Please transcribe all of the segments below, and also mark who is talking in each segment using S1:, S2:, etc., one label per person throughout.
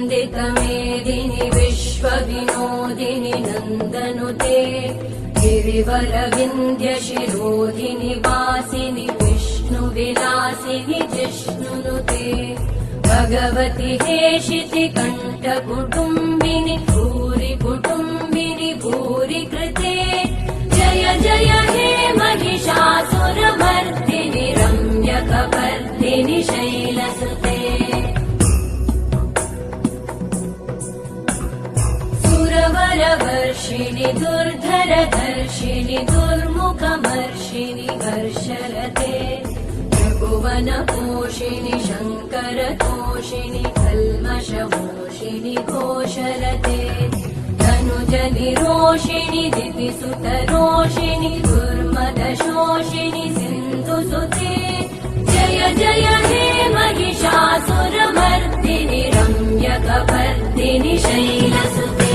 S1: नन्दितमेदिनि विश्वविनोदिनि नन्दनुते गिरिवरविन्द्यशिरोधिनि वासिनि विष्णुविलासिनि जिष्णुनुते भगवति हेशिति कण्ठकुटुम्बिनि भूरि कुटुम्बिनि भूरि कृते जय जय हे महिषासुरमर्दिनि रम्यकपर्दिनि शैलसुते सुरवरवर्षिणि दुर्धरधर्षिणि दुर्मुखमर्षिणि हर्षरते त्रिभुवनपोषिणि शङ्करतोषिणि कल्मषमोषिणि घोषरते धनुजनिरोषिणि दितिसुतरोषिणि दुर्मदशोषिणि सिन्धुसुते जय जय हे महिषासुरमर्दिनि रम्यकपर्दिनि शैलसुते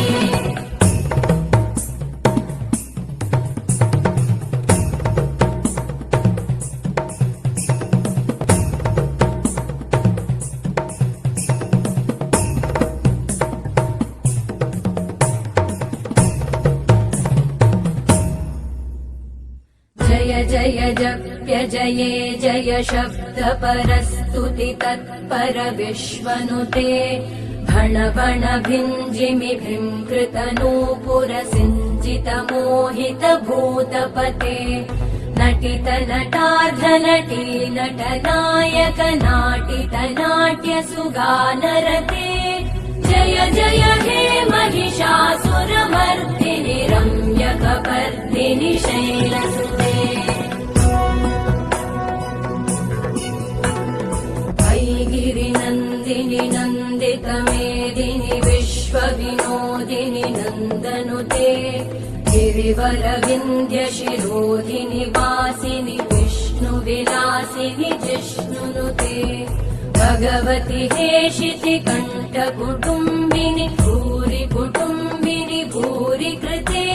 S1: जय जय जप्य जये जय शब्द परस्तुति तत्पर विश्वनुते भण भण भिञ्जिमि भृङ्कृत नूपुर सिञ्चित मोहित भूतपते नटित नटार्ध नटी नटनायक नाटित नाट्य सुगानरते जय जय हे महिषासुरमर्दिनि रम्यकपर्दिनि शैलसुते गिरिनन्दिनि नन्दितमेदिनि विश्वविनोदिनि नन्दनुते गिरिवरविन्द्यशिरोधिनि वासिनि विष्णुविलासिनि जिष्णुनुते भगवति हेशिति कण्ठकुटुम्बिनि भूरि कुटुम्बिनि भूरि कृते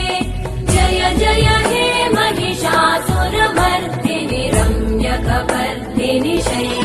S1: जय जय हे महिषासुरमर्दिनि रम्यकपर्दिनि शैलसुते